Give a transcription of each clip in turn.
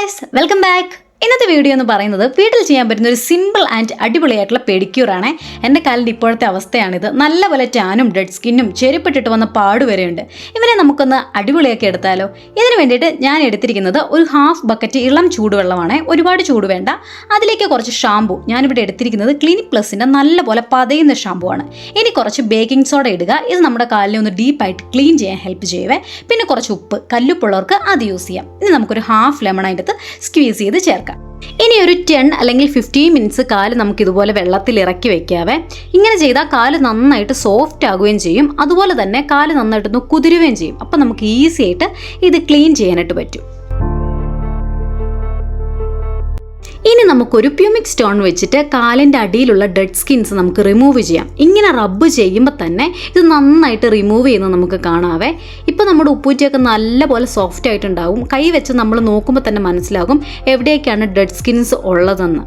guys, welcome back. ഇന്നത്തെ video എന്ന് പറയുന്നത് വീട്ടിൽ ചെയ്യാൻ പറ്റുന്ന ഒരു സിമ്പിൾ ആൻഡ് അടിപൊളിയായിട്ടുള്ള പെഡിക്യൂർ ആണ്. എൻ്റെ കാലിൻ്റെ ഇപ്പോഴത്തെ അവസ്ഥയാണിത്. നല്ലപോലെ ടാനും ഡെഡ് സ്കിന്നും ചെരുപ്പിട്ടിട്ട് വന്ന പാട് വരെയുണ്ട്. ഇവരെ നമുക്കൊന്ന് അടിപൊളിയാക്കി എടുത്താലോ? ഇതിന് വേണ്ടിയിട്ട് ഞാൻ എടുത്തിരിക്കുന്നത് ഒരു ഹാഫ് ബക്കറ്റ് ഇളം ചൂടുവെള്ളമാണ്. ഒരുപാട് ചൂട് വേണ്ട. അതിലേക്ക് കുറച്ച് ഷാമ്പു. ഞാനിവിടെ എടുത്തിരിക്കുന്നത് ക്ലിനിക് പ്ലസിൻ്റെ നല്ലപോലെ പതയുന്ന ഷാമ്പു ആണ്. ഇനി കുറച്ച് ബേക്കിംഗ് സോഡ ഇടുക. ഇത് നമ്മുടെ കാലിനെ ഒന്ന് ഡീപ്പായിട്ട് ക്ലീൻ ചെയ്യാൻ ഹെൽപ്പ് ചെയ്യുവേ. പിന്നെ കുറച്ച് ഉപ്പ്, കല്ലുപ്പുള്ളവർക്ക് അത് യൂസ് ചെയ്യാം. ഇനി നമുക്കൊരു ഹാഫ് ലെമൺ അതിൻ്റെ അകത്ത് സ്ക്വീസ് ചെയ്ത് ചേർക്കാം. ഇനി ഒരു 10 അല്ലെങ്കിൽ 15 മിനിറ്റ്സ് കാല് നമുക്ക് ഇതുപോലെ വെള്ളത്തിൽ ഇറക്കി വെക്കാവേ. ഇങ്ങനെ ചെയ്താൽ കാല് നന്നായിട്ട് സോഫ്റ്റ് ആകുകയും ചെയ്യും. അതുപോലെ തന്നെ കാല് നന്നായിട്ടൊന്ന് കുതിരുകയും ചെയ്യും. അപ്പം നമുക്ക് ഈസി ആയിട്ട് ഇത് ക്ലീൻ ചെയ്യാനായിട്ട് പറ്റും. ഇനി നമുക്കൊരു പ്യൂമിക് സ്റ്റോൺ വെച്ചിട്ട് കാലിൻ്റെ അടിയിലുള്ള ഡെഡ് സ്കിൻസ് നമുക്ക് റിമൂവ് ചെയ്യാം. ഇങ്ങനെ റബ്ബ് ചെയ്യുമ്പോൾ തന്നെ ഇത് നന്നായിട്ട് റിമൂവ് ചെയ്യുന്നത് നമുക്ക് കാണാവേ. ഇപ്പോൾ നമ്മുടെ ഉപ്പൂറ്റിയൊക്കെ നല്ലപോലെ സോഫ്റ്റ് ആയിട്ടുണ്ടാവും. കൈ വെച്ച് നമ്മൾ നോക്കുമ്പോൾ തന്നെ മനസ്സിലാകും എവിടെയൊക്കെയാണ് ഡെഡ് സ്കിൻസ് ഉള്ളതെന്ന്.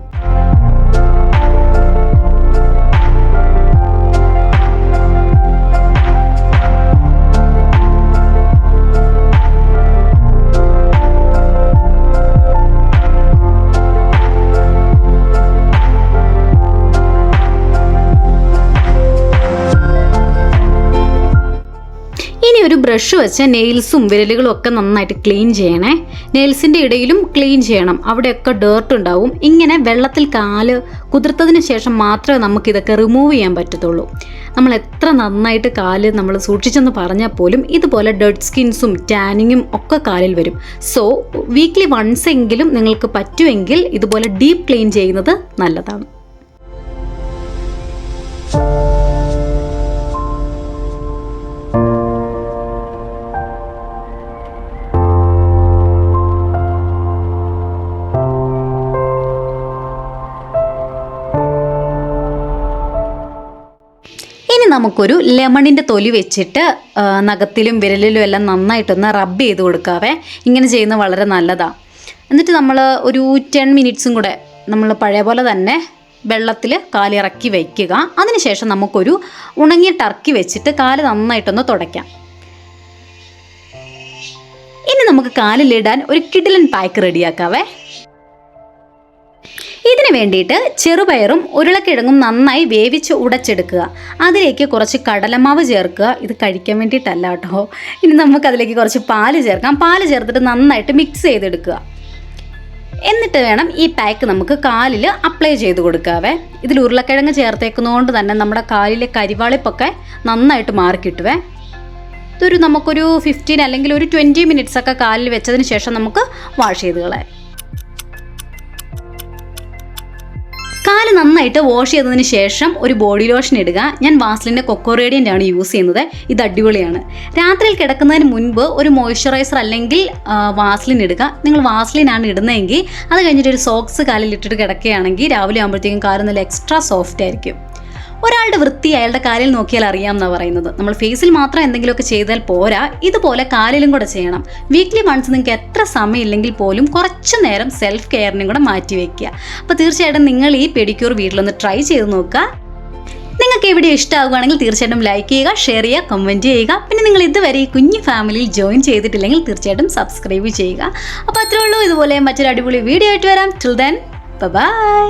ഇനി ഒരു ബ്രഷ് വെച്ച് നെയിൽസും വിരലുകളും ഒക്കെ നന്നായിട്ട് ക്ലീൻ ചെയ്യണേ. നെയിൽസിൻ്റെ ഇടയിലും ക്ലീൻ ചെയ്യണം. അവിടെയൊക്കെ ഡേർട്ട് ഉണ്ടാവും. ഇങ്ങനെ വെള്ളത്തിൽ കാല് കുതിർത്തതിന് ശേഷം മാത്രമേ നമുക്കിതൊക്കെ റിമൂവ് ചെയ്യാൻ പറ്റത്തുള്ളൂ. നമ്മൾ എത്ര നന്നായിട്ട് കാല് നമ്മൾ സൂക്ഷിച്ചെന്ന് പറഞ്ഞാൽ പോലും ഇതുപോലെ ഡെഡ് സ്കിൻസും ടാനിങ്ങും ഒക്കെ കാലിൽ വരും. സോ വീക്ക്ലി വൺസ് എങ്കിലും നിങ്ങൾക്ക് പറ്റുമെങ്കിൽ ഇതുപോലെ ഡീപ്പ് ക്ലീൻ ചെയ്യുന്നത് നല്ലതാണ്. ഇനി നമുക്കൊരു ലെമണിൻ്റെ തൊലി വെച്ചിട്ട് നഖത്തിലും വിരലിലും എല്ലാം നന്നായിട്ടൊന്ന് റബ്ബ് ചെയ്ത് കൊടുക്കാവേ. ഇങ്ങനെ ചെയ്യുന്നത് വളരെ നല്ലതാണ്. എന്നിട്ട് നമ്മൾ ഒരു 10 മിനിറ്റ്സും കൂടെ നമ്മൾ പഴയ പോലെ തന്നെ വെള്ളത്തിൽ കാലിറക്കി വയ്ക്കുക. അതിനുശേഷം നമുക്കൊരു ഉണങ്ങിയ ടർക്കി വെച്ചിട്ട് കാല് നന്നായിട്ടൊന്ന് തുടയ്ക്കാം. ഇനി നമുക്ക് കാലിലിടാൻ ഒരു കിടിലൻ പാക്ക് റെഡിയാക്കാവേ. ഇതിന് വേണ്ടിയിട്ട് ചെറുപയറും ഉരുളക്കിഴങ്ങും നന്നായി വേവിച്ച് ഉടച്ചെടുക്കുക. അതിലേക്ക് കുറച്ച് കടലമാവ് ചേർക്കുക. ഇത് കഴിക്കാൻ വേണ്ടിയിട്ടല്ല കേട്ടോ. ഇനി നമുക്കതിലേക്ക് കുറച്ച് പാല് ചേർക്കാം. പാല് ചേർത്തിട്ട് നന്നായിട്ട് മിക്സ് ചെയ്തെടുക്കുക. എന്നിട്ട് വേണം ഈ പാക്ക് നമുക്ക് കാലിൽ അപ്ലൈ ചെയ്ത് കൊടുക്കാവേ. ഇതിൽ ഉരുളക്കിഴങ്ങ് ചേർത്തേക്കുന്നതുകൊണ്ട് തന്നെ നമ്മുടെ കാലിലെ കരിവാളിപ്പൊക്കെ നന്നായിട്ട് മാറിക്കിട്ടുവേ. ഇതൊരു നമുക്കൊരു 15 അല്ലെങ്കിൽ ഒരു 20 മിനിറ്റ്സ് ഒക്കെ കാലിൽ വെച്ചതിന് ശേഷം നമുക്ക് വാഷ് ചെയ്ത് കളയാം. കാല് നന്നായിട്ട് വാഷ് ചെയ്തതിന് ശേഷം ഒരു ബോഡി ലോഷൻ ഇടുക. ഞാൻ വാസ്ലിൻ്റെ കൊക്കോ റേഡിയൻ്റ് ആണ് യൂസ് ചെയ്യുന്നത്. ഇത് അടിപൊളിയാണ്. രാത്രിയിൽ കിടക്കുന്നതിന് മുൻപ് ഒരു മോയ്സ്ചറൈസർ അല്ലെങ്കിൽ വാസ്ലിൻ ഇടുക. നിങ്ങൾ വാസ്ലിനാണ് ഇടുന്നതെങ്കിൽ അത് കഴിഞ്ഞിട്ട് ഒരു സോക്സ് കാലിൽ ഇട്ടിട്ട് കിടക്കുകയാണെങ്കിൽ രാവിലെ ആകുമ്പോഴത്തേക്കും കാല് നല്ല എക്സ്ട്രാ സോഫ്റ്റ് ആയിരിക്കും. ഒരാളുടെ വൃത്തി അയാളുടെ കാലിൽ നോക്കിയാൽ അറിയാമെന്നാണ് പറയുന്നത്. നമ്മൾ ഫേസിൽ മാത്രം എന്തെങ്കിലുമൊക്കെ ചെയ്താൽ പോരാ, ഇതുപോലെ കാലിലും കൂടെ ചെയ്യണം. വീക്ക്ലി വൺസ് നിങ്ങൾക്ക് എത്ര സമയമില്ലെങ്കിൽ പോലും കുറച്ച് നേരം സെൽഫ് കെയറിനും കൂടെ മാറ്റി വയ്ക്കുക. അപ്പോൾ തീർച്ചയായിട്ടും നിങ്ങൾ ഈ പെഡിക്യൂർ വീട്ടിലൊന്ന് ട്രൈ ചെയ്ത് നോക്കുക. നിങ്ങൾക്ക് ഈ വീഡിയോ ഇഷ്ടമാകുകയാണെങ്കിൽ തീർച്ചയായിട്ടും ലൈക്ക് ചെയ്യുക, ഷെയർ ചെയ്യുക, കമൻറ്റ് ചെയ്യുക. പിന്നെ നിങ്ങൾ ഇതുവരെ ഈ കുഞ്ഞു ഫാമിലിയിൽ ജോയിൻ ചെയ്തിട്ടില്ലെങ്കിൽ തീർച്ചയായിട്ടും സബ്സ്ക്രൈബ് ചെയ്യുക. അപ്പോൾ അത്രേ ഉള്ളൂ. ഇതുപോലെ മറ്റൊരു അടിപൊളി വീഡിയോ ആയിട്ട് വരാം. Till then bye.